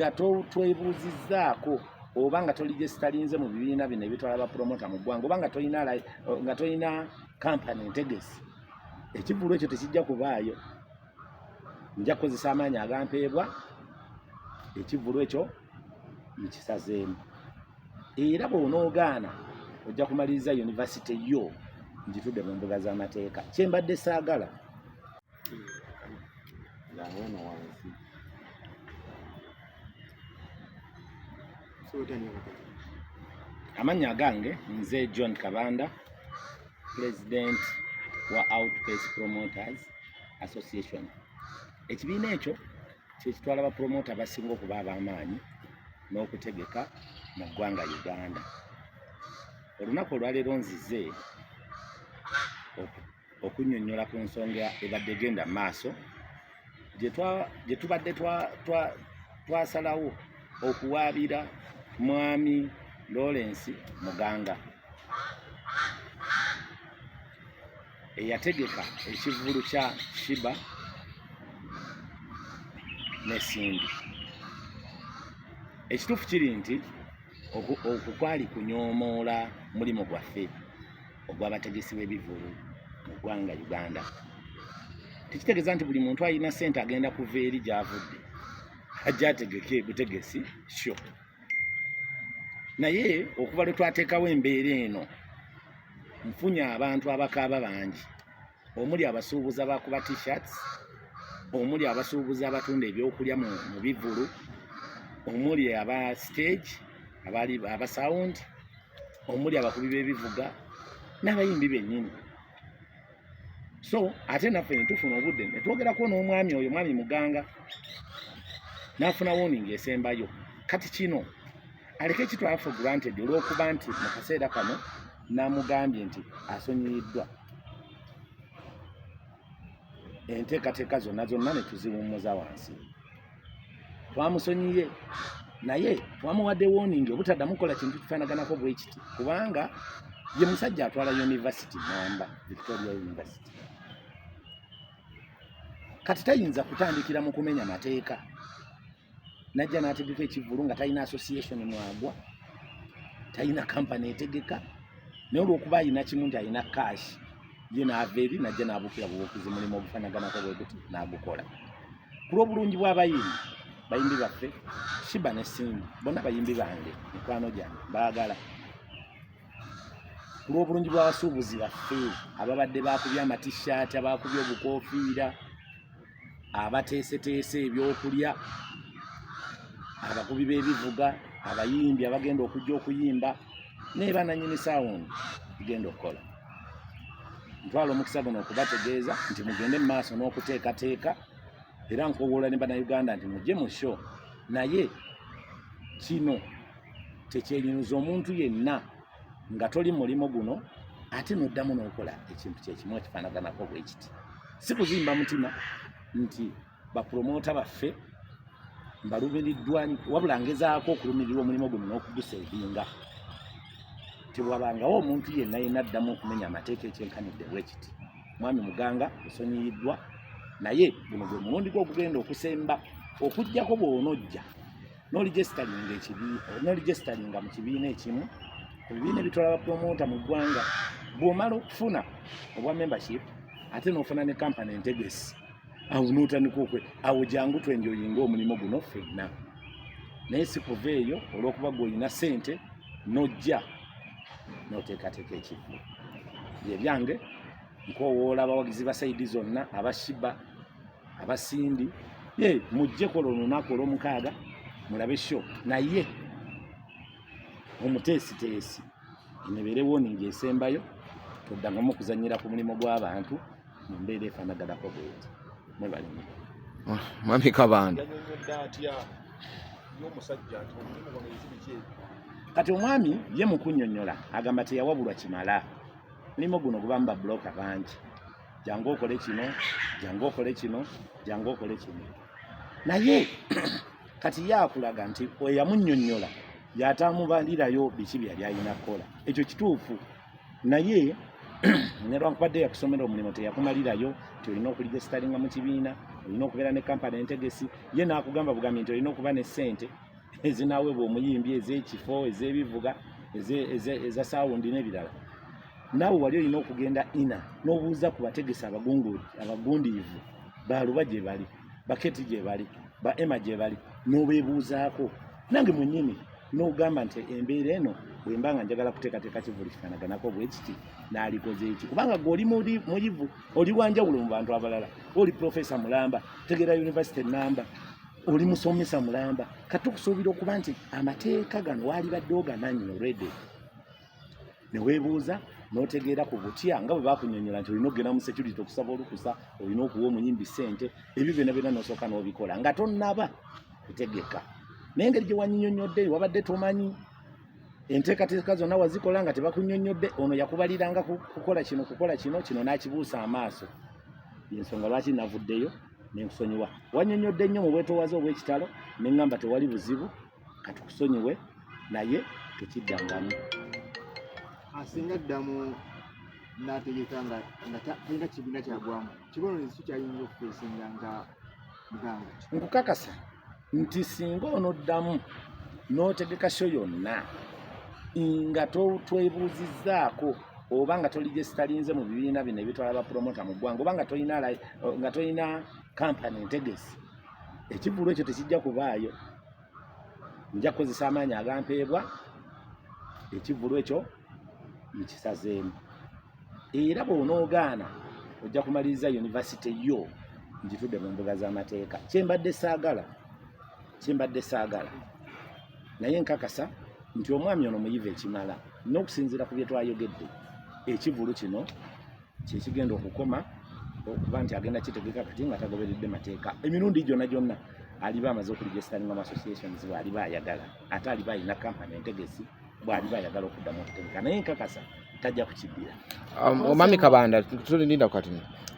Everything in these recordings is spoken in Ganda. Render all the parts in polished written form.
nga twebuuzizzaako oba nga toligestalinze mu bibiina bino ebitwala bapromota mu ggwanga oba nga tolina kampani entegesi, ekivulu ekyo tekijja kubaayo. Nja kukozesa amaanyi agampeebwa, ekivulu ekyo nkisazeemu. Era bw'onoogaana ojja kumaliriza yunivasite yo ngitudde mu mbuga z'amateeka. Kyembadde saagala amannya agange nze John Kabanda, President wa Outpace Promoters Association. Ekibiina ekyo kyekitwala bapromota abasinga okuba ab'amaanyi n'okutegeka mu ggwanga Uganda. Olunaku olwaleero nzize okunnyonnyola ku nsonga ebadde genda mu maaso gye tubadde twasalawo okuwaabira Mwami Lawrence Muganga eyategeka ekivvulu kya Sheebah ne Cindy. Ekituufu kiri nti okukwali kunyoomoola mulimu gwaffe ogw'abategesi b'ebivvulu mu ggwanga Uganda. Tekitegeeza nti buli muntu alina ssente agenda kuva eri gy'avudde ajja ategeke butegesi sho. Naye okuva lwe twateekawo embeera eno nfunye abantu abakaaba bangi, omuli abasuubuzi abakuba t-shirts, omuli abasuubuzi abatunda ebyokulya mu bivvulu, omuli aba stage aba sound, omuli abakubi b'ebivuga n'abayimbi bennyini. So ate naffe ne tufuna obudde ne twogerako n'omwami oyo, Mwami Muganga n'afuna warning esembayo. Kati kino aleke kitwala for granted olw'okuba nti mu kaseera kano n'amugambye nti asonyiyiddwa. Enteekateeka zonna ne tuziwummuza wansi. Twamusonyiye naye twamuwadde warning obutaddamu kukola kintu kifaanaganako bwe kiti, kubanga ye musajja atwala University Mwamba, Victoria University. Kati tayinza kutandikira mu kumenya mateeka. Najja n'ategeka ekivvulu nga talina association mwagwa, talina kampani etegeka, naye olw'okuba alina kimu nti alina cash, ye n'ava eri najja n'abuukira bubuukizi mulimu ogufaanaganako bwe guti n'agukola. Ku lw'obulungi bayimbi baffe Sheebah ne Cindy bonna bayimbi bange, mikwano gyange baagala. Ku lw'obulungi bw'abasuubuzi baffe ababadde baakubye amatishaati, abaakubye obukoofiira, abateeseteese ebyokulya, abakubi b'ebivuga, abayimbi abagenda okujja okuyimba, ne bannannyini sound tugenda okukola. Ntwala omukisa guno okubategeeza nti mugende mu maaso n'okuteekateeka, era nkowoola ne bannayuganda nti mujje mu show. Naye kino tekyerinuza omuntu yenna nga toli mulimu guno ate n'oddamu n'okola ekintu kyekimu ekifaanaganako bwe kiti. Si kuzimba mutima nti bapromota baffe mbalumiriddwa, wabula ngezaako okulumirirwa omulimu guno n'okuguseevinga. Tebwabangawo omuntu yenna addamu okumenya amateeka ekyenkanidde bwe kiti. Mwami Muganga osonyiyiddwa, naye guno gwe mulundi gwo ogugenda okusemba okuggyako bw'onojja n'oligestalinga mu kibiina ekimu ku bibiina ebitwala bapromota mu ggwanga. Bw'omala okufuna obwa membership ate n'ofuna ne kampani entegesi, awo n'otandika awo jangu twenjoyinga omulimu guno ffenna. Naye si kuva eyo olw'okuba gw'olina ssente n'ojja n'oteekateeka ekivvu. Bye byange nkowoola abawagizi ba sayidi zonna, aba Sheebah, aba Cindy, mujje kola olunaku olw'omukaaga mulabe show, naye omuteesiteesi enebeere warning esembayo, toddangamu okuzannyira ku mulimu gw'abantu mu mbeera efaanaganako bweti. Mwebalemu. Mwami Kabanda. Kati omwami ye mu kunnyonnyola agamba teyawabulwa kimala. Mulimu guno gubamu babulooka bangi. Jangu okole kino, jangu okole kino, jangu okole kino. Naye kati ye akulaga nti eyamunnyonnyola y'ataamubalirayo biki byali alina kukola. Ekyo kituufu. Naye newankubadde yakusomera omulimu teyakumalirayo nti olina okuligestalinga mu kibiina, olina okubeera ne kampani entegesi ye n'akugamba bugambi nti olina okuba ne ssente ezinaweebwa omuyimbi ez'ekifo ez'ebivuga eza saawundi n'ebirala naawe wali olina okugenda ina n'obuuza ku bategesi abagundiivu baluba gye bali baketi gye bali ba ema gye bali n'obeebuuzaako nange mwennyini n'ogamba nti embeera eno bwe mba nga njagala kuteekateeka kivuli kifanaganako bwe kiti n'alikoze eki kubanga gwe oli muyivu oli wanjawulo mu bantu abalala oli profesa mulamba tegera university namba oli musomesa mulamba katukusuubira okuba nti amateeka gano waali badde ogananyi already ne weebuuza n'otegeera ku butya nga bwe bakunyonyola nti olina okugenda mu security okusaba olukusa olina okuwa omuyimbi ssente ebyo byonna byonna n'osooka n'obikola nga tonnaba kutegeka naye engeri gye wanyinyonnyodde wabadde tomanyi enteekateeka zonna wazikola nga tebakunyonnyodde ono yakubaliranga kukola kino n'akibuusa amaaso yensonga lwaki navuddeyo nenkusonyiwa wanyonyodde nnyo mu bwetoowaze obw'ekitalo neŋŋamba tewali buzibu katukusonyiwe naye tekiddangamu asinga ddamu n'ategeka nga talina kibiina kyagwamu kibonerezo ki kyayinza okufeesinga nga muganga nkukakasa nti singa onoddamu n'otegeka sho yonna nga twebuuzizzaako oba nga toli gye sitalinze mu bibiina bino ebitwala bapromota mu ggwanga oba nga tolina kampani entegesi ekivulu ekyo tekijja kubaayo nja kukozesa amaanyi agampeebwa ekivulu ekyo nkisazeemu era bw'onoogaana ojja kumaliriza yunivasite yo ngitudde mu mbuga z'amateeka kyembadde saagala naye nkakasa nti omwami ono muyivu ekimala n'okusinziira ku bye twayogedde ekivulu kino kyekigenda okukoma okuba nti agenda kitegeka kati nga tagoberedde mateeka emirundi gyonna aliba amaze okuregistaringa mu associations bw'aliba ayagala ate aliba alina kampani entegesi bw'aliba ayagala okuddamu okutegeka naye nkakasa tajja kukibbira. Omwami Kabanda tulinda kati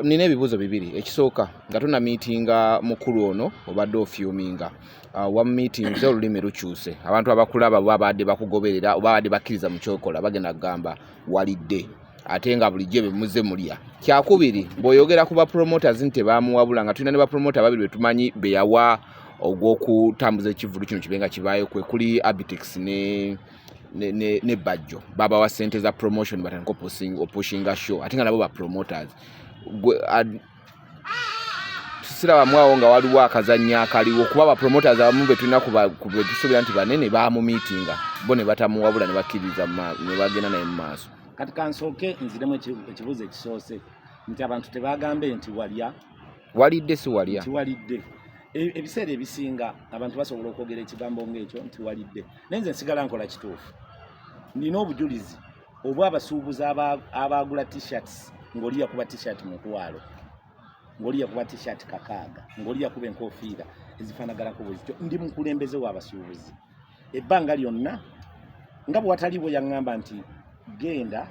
nina ebibuuzo bibiri ekisooka nga tuna miitinga mukulu ono obadde ofyuminga wa meetings olulimi lukyuse abantu abakulaba babadde bakugoberera oba babadde bakkiriza mu kyokola bagenda kugamba walidde ate nga bulijjo bemuze mulya kyakubiri bw'oyogera ku ba promoters nti baamuwabula nga tulina ne ba promoter babiri betumanyi beyawa ogw'okutambuza ekivulu kino kibenga kibaayo kwe kuli Abitex ne Bajjo baba wa sente za promotion batandika opushinga show ate nga nabo ba promoters tusiraba mwawo nga waliwo akazannya akaliwo kuba ba promoters abamu betulina kubetusuubira nti banene baamu meetinga bo ne batamuwabula ne bakkiriza ne bagenda naye mu maaso. Kati kansooke nziremu ekibuuzo ekisoose nti abantu tebagambe nti walidde si walya nti walidde ebiseera ebisinga abantu basobola okwogera ekigambo ng'ekyo nti walidde naye nze nsigala nkola kituufu nina obujulizi obw'abasuubuzi abaagula t-shirts ng'oli yakuba t-shirt mutwalo ng'oli yakuba t-shirt 600 ng'oli yakuba enkofiira ezifaanaganako bwezityo ndi mukulembeze w'abasuubuzi ebbanga lyonna nga bwe wataliiwo yaŋŋamba nti genda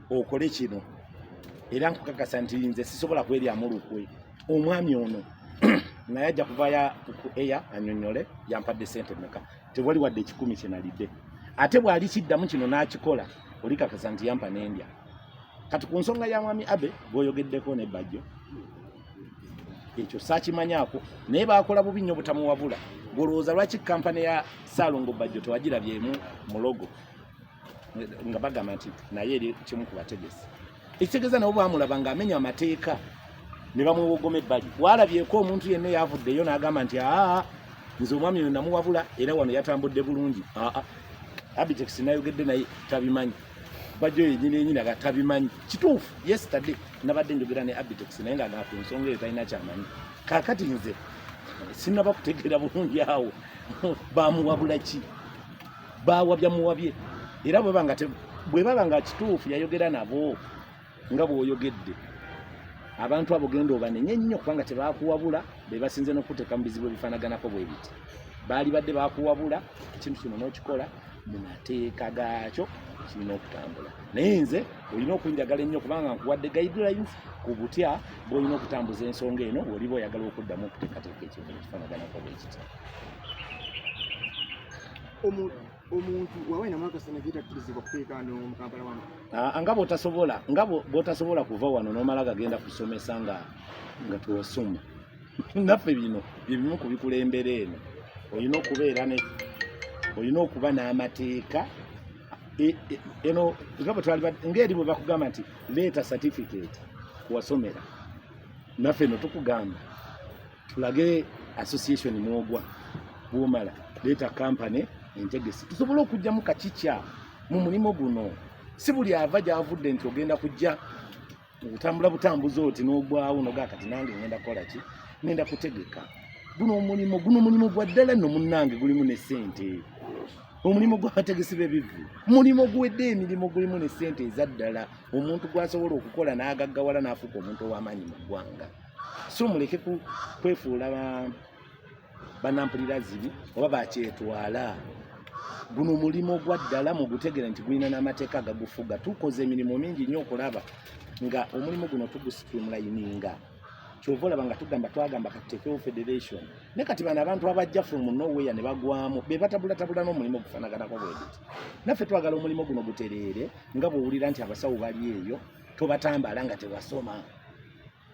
okole kino era nkukakasa nti nze sisobola kweryamu lukwe omwami ono naye ajja kuvaaya ku eya annyonnyole yampadde sente meka tewali wadde 10 kyenalidde ate bw'ali kiddamu kino n'akikola oli kakasa nti yampa n'endya kati ku nsonga ya mwami Abe bw'oyogeddeko ne Bajjo ekyo saakimanyaako naye baakola bubi nnyo butamuwabula bw'olowooza lwaki kampani ya Ssaalongo Bajjo tewagirabyemu mulogo nga bagamba nti naye eri kimu ku bategesi ekitegeeza nabo baamulaba ng'amenya amateeka ne bamuwogoma ebbali waalabyeko omuntu yenna yavuddeyo n'agamba nti nze omwami oyo namuwabula era wano yatambudde bulungi Abitex nayogedde naye tabimanyi Bajjo yennyini aga tabimanyi kituufu yesterday nabadde njogera ne Abitex naye ng'agamba ku nsonga eyo talina kyamanyi kaakati nze sinaba kutegeera bulungi awo baamuwabula ki baawabya muwabye era bwe baba nga kituufu yayogera nabo nga bw'oyogedde abantu abo genda obanenye nnyo kubanga tebaakuwabula be basinze n'okuteeka mu bizibu ebifaanaganako bwe biti baali badde baakuwabula ekintu kino n'okikola mu mateeka gaakyo kirina okutambula naye nze olina okunjagala ennyo kubanga nkuwadde guidelines ku butya bw'olina okutambuza ensonga eno oliba oyagala okuddamu okuteekateeka ekintu ekifaanaganako bwe kiti. omuntu wawaina mwaka sana kita kirizibwa kuteeka wano mu Kampala wano nga bw'otasobola kuva wano n'omala gagenda kusomesa nga tuwasoma naffe bino byebimu kubikulembera eno olina okuba n'amateeka eno ng'eri bwe bakugamba nti leeta certificate kuwasomera naffe no tukugamba tulage association mwogwa bwomala leeta company entegesi tusobola okujja mu kakikya mu mulimu guno si buli ava gyavudde nti ogenda kujja okutambula butambuzi oti n'ogwawo nogaa kati nange ngenda kukola ki ngenda kutegeka guno omulimu gwa ddala nno munnange gulimu ne ssente omulimu gw'abategesi b'ebivu mulimu guwedde emirimu gulimu ne ssente ezaddala omuntu gwasobola okukola n'agaggawala n'afuuka omuntu ow'amaanyi mu ggwanga so muleke kwefuula banampulira zibi oba bakyetwala guno mulimu gwa ddala mu gutegera nti gulina n'amateeka agagufuga tukoze emirimu mingi nnyo okulaba nga omulimu guno tugusitreamlininga kyova olaba nga twagamba katuteekewo federation ne kati bano abantu abajja from nowhere ne bagwamu be batabulatabula n'omulimu ogufanaganako bweguti naffe twagala omulimu guno gutereere nga bw'owulira nti abasawo bali eyo tobatambala nga tewasoma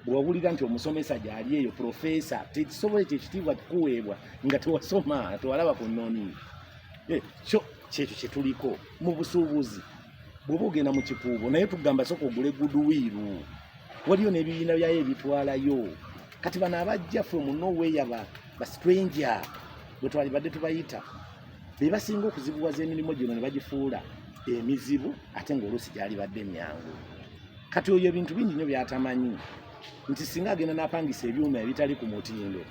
bw'owulira nti omusomesa gyali eyo profesa tekisobola ekyo ekitiibwa kikuweebwa nga tewasoma tewalaba ku nnooni kyekyo kyetuliko mu busuubuzi bw'oba ogenda mu kikuubo naye tugamba soka ogule guduwiiru waliyo n'ebibiina byayo ebitwalayo kati bano abajja from nowhere ba stranger bwe twalibadde tubayita be basinga okuzibuwaza emirimu gino ne bagifuula emizibu ate ng'oluusi gyalibadde emyangu kati oyo ebintu bingi nnyo byatamanyi nti singa agenda n'apangisa ebyuma ebitali ku mutindo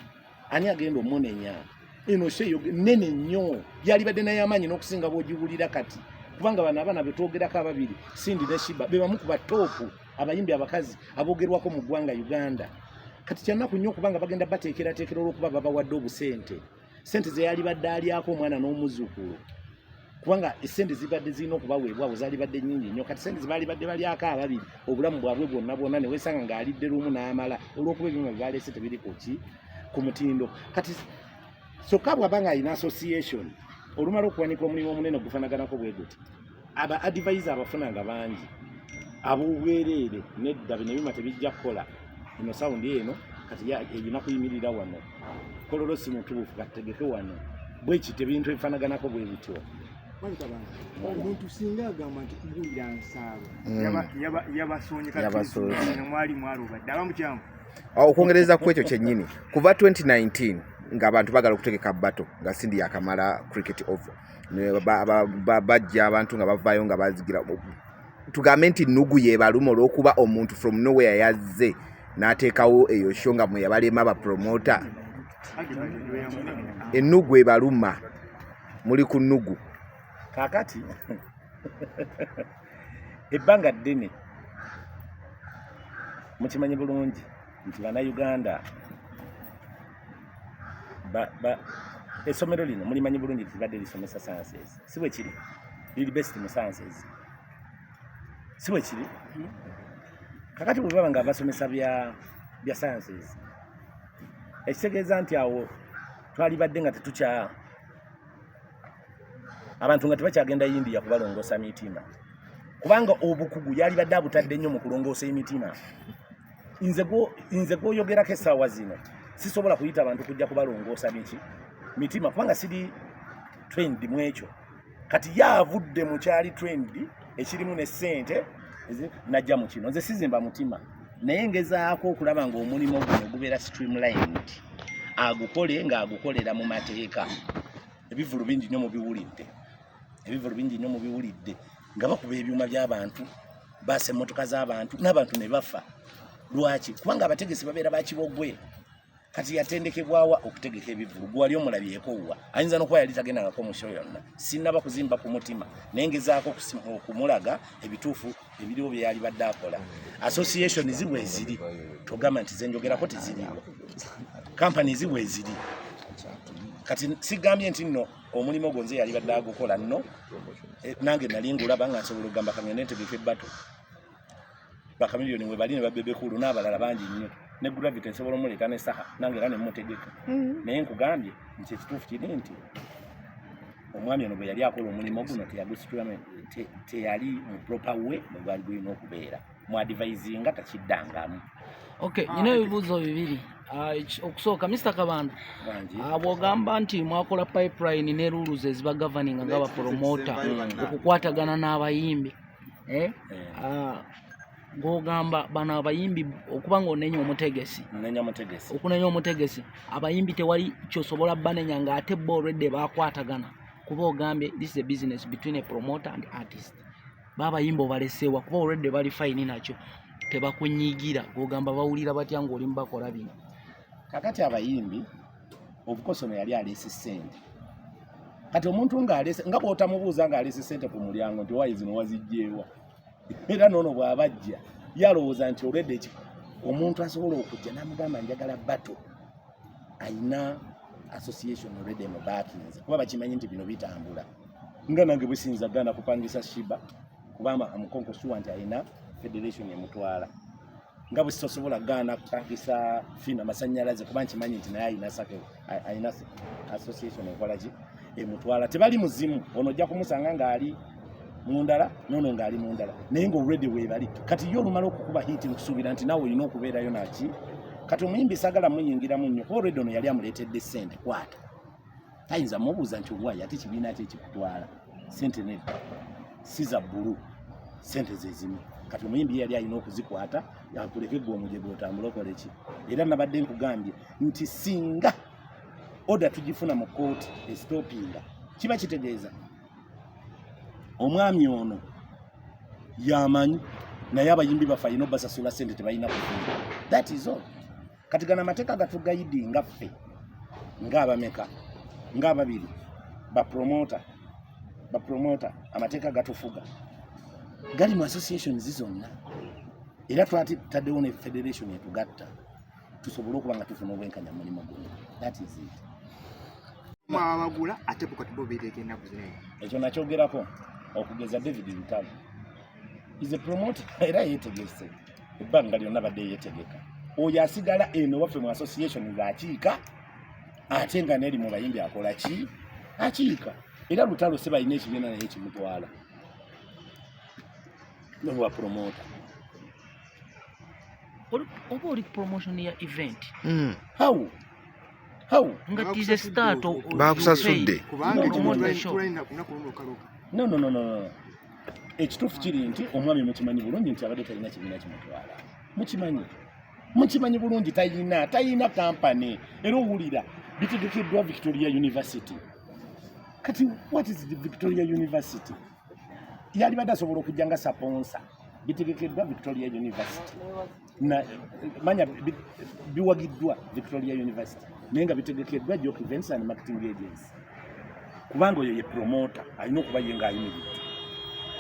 ani agenda omunenya eno sheyo nene nnyo yalibadde naye amaanyi n'okusinga bw'ogiwulira kati kubanga bano abaana betwogerako ababiri Cindy ne Sheebah be bamu ku batoopu abayimbi abakazi abogerwako mu ggwanga Uganda kati kyannaku nnyo okubanga bagenda bateekerateekera olw'okuba babawadde obusente sente ze yalibadde alyako omwana n'omuzzukulu kubanga esente zibadde zirina okubaweebwabo zalibadde nnyingi nnyo kati sente zebalibadde balyako ababiri obulamu bwabwe bwonna ne weesanga ng'alidde lumu n'amala olw'okuba ebyuma byebaleese tebiri ku mutindo kati kyokka bw'abanga alina association olumala okuwanika omulimu omunene ogufanaganako bwe guti aba advisor abafunanga bangi ab'obwereere nedda bino ebyuma tebijja kukola eno sawundi eno kati erina kuyimirira wano kololo si mutuufu kategeke wano bwekiti ebintu ebifanaganako bwe bityo omuntu singa agamba nti kubuulira nsaalo yabasonye kati mwali mwalubadde abamukyamu okwongereza ku ekyo kyennyini kuva 2019 ng'abantu bagala okutegeka bato nga Cindy yakamala cricket over bajja abantu nga bavaayo nga bazigira tugambe nti nnugu yebaluma olw'okuba omuntu from nowhere yazze n'ateekawo eyo show nga mwe yabalema bapromota ennugu ebaluma muli ku nnugu kakati ebbanga ddene mukimanyi bulungi nti bannayuganda essomero lino mulimanyi bulungi libadde lisomesa sciences si bwe kiri liri best mu sciences si bwe kiri kakati bwe baba nga basomesa bya sciences ekitegeeza nti awo twalibadde nga tetukya abantu nga tebakyagenda India kubalongoosa mitima kubanga obukugu yalibadde abutadde nnyo mu kulongoosa emitima nze gwoyogerako essaawa zino sisobola kuyita abantu kujja kubalongoosa mitima kubanga siri trend mu ekyo kati yaavudde mu kyali trend ekirimu ne ssente najja mu kino nze sizimba mutima naye ngezaako okulaba ng'omulimu guno gubeera streamlined agukole ng'agukolera mu mateeka ebivulu bingi nnyo mu biwulidde nga bakuba ebyuma by'abantu baasa emmotoka z'abantu n'abantu ne bafa lwaki kubanga abategesi babeera bakibogwe kati yatendekebwawa okutegeka ebivulu gwali omulabyeko wa ayinza n'okuba yali tagendangako mu show yonna sinnaba kuzimba ku mutima naye ngezaako okumulaga ebituufu ebiriwo bye yali badde akola association ziwe eziri togamba nti ze njogerako teziriwo company ziwe eziri kati sigambye nti nno omulimu ogwo nze yali badde agukola nno nange nali ngulaba nga nsobola okugamba kangende ntegeka ebbato bakamiliyoni we bali ne babebekulu n'abalala bangi nnyo ne gravity nsobola omuleeta n'essaha nange era ne mmutegeka naye nkugambye nti ekituufu kiri nti omwami ono bwe yali akola omulimu guno teyali mu proper way bwe gwali gulina okubeera mu advisinga takiddangamu. Okay, nyina ebibuuzo bibiri. Okusooka Mr. Kabanda, bw'ogamba nti mwakola pipeline ne rules eziba governing nga bapromota okukwatagana n'abayimbi, ng'ogamba bano abayimbi okuba ng'onenya omutegesi, okunenya omutegesi, abayimbi tewali kyosobola banenya ng'ate bo already bakwatagana, kuba ogambye this is a business between a promoter and artist. Babayimbi obaleseewa kuba already bali fine nakyo, tebakunyiigira, ng'ogamba bawulira batya ng'oli mubakola bino. Kakati abayimbi obukosono yali aleese ssente. Kati omuntu ng'aleese nga bw'otamubuuza ng'aleese ssente ku mulyango nti wayi zino wazigyeewa. Era noono bw'abajja yalowooza nti already omuntu asobola okujja n'amugamba njagala bato ayina association already mu backings kuba bakimanyi nti bino bitambula. Nga nange bwe sinza gana kupangisa Sheebah kubanga amukonkosuwa nti ayina federation emutwala. Nga bwe sitosobola gana kupangisa Fina Masannyalaze kuba nkimanyi nti naye ayina association ekola ki emutwala. Tebali muzimu, ono ojja kumusanga ng'ali mundala nono ngali mundala naye nga already webali. Kati yo olumala okukuba hiti nkusuubira nti nawe olina okubeerayo naki. Kati omuyimbi sagala muyingiramu nnyo already ono yali amuleetedde ssente kwata. Tayinza mubuuza nti olwayi ate kibiina kye kikutwala ssente nedda si za bbulu ssente ze zimu. Kati omuyimbi yali alina okuzikwata yakuleke gwe omujege otambule okole ki. Era nabadde nkugambye nti singa oda tugifuna mu kooti estopinga kiba kitegeeza omwami ono yamanyi naye abayimbi bafe alina basasula ssente tebalina kufuna. That is all. Kati gana amateeka gatugayidinga ffe ng'abameka ng'ababiri bapromota amateeka gatufuga gali mu association zonna. Era twataddewo ne federation etugatta tusobole okuba nga tufuna obwenkanya mu mulimu guno. That is it. Mwabagula ate bukati bo beeteeka ennaku zino. Ekyo nakyogerako okugeza David Lutalo is a promoter era yeetegese ebbanga lyonna badde yeetegeka. Oyo asigala eno waffe mu association ng'akiika ate nga n'eri mu bayimbi akola ki akiika. Era Lutalo se balina ekibiina naye kimutwala n'obwa promoter. Oba oli promotion ya event How nga tize start bakusasudde kubanga tulina kunokaluka. No. Ekituufu kiri nti omwami mukimanyi bulungi nti abadde talina kibiina kimutwala. Mukimanyi bulungi talina kampani. Era owulira bitegekeddwa Victoria University. Kati what is the Victoria University? Yali badde asobola okujja nga saponsa bitegekeddwa Victoria University. Manya biwagiddwa Victoria University naye nga bitegekeddwa Joke Events and Marketing Agency. Kubanga oyo ye promoter alina okuba ye ng'ayimiridde.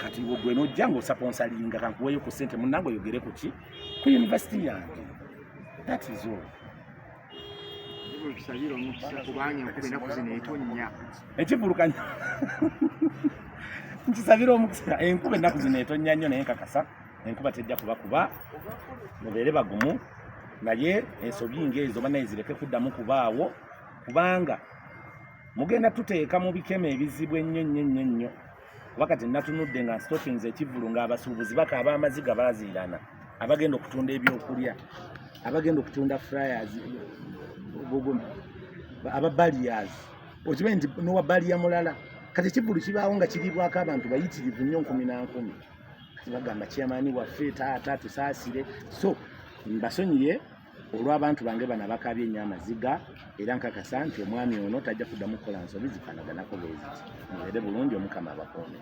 Kati gwe n'ojja ng'osaponsalinga kankuweeyo ku ssente munnange oyogere ku ki ku university yange. That is all. Ekisabira omukisa kubanga enkuba ennaku zino etonnya. Ekivulukanya nkisabira omukisa enkuba ennaku zino etonnya nnyo naye nkakasa enkuba tejja kubakuba mubeere bagumu naye ensobi ng'ezo banaye zireke kuddamu kubaawo kubanga mugenda tuteeka mu bikema ebizibu ennyo kuba kati natunudde nga stockings ekivulu ng'abasuubuzi bakaaba amaziga baaziirana abagenda okutunda ebyokulya abagenda okutunda flyers ababaliers okimanyi nti nowa baliya mulala kati ekivulu kibaawo nga kiribwako abantu bayitirivu nnyo 10 kati bagamba kyamaani waffe taata tusaasire. So mbasonyiye olw'abantu bange bano abakaabye ennyo amaziga era nkakasa nti omwami ono tajja kuddamu kukola nsobi zifaanaganako bwe ziti. Mubeere bulungi, Omukama abakuume.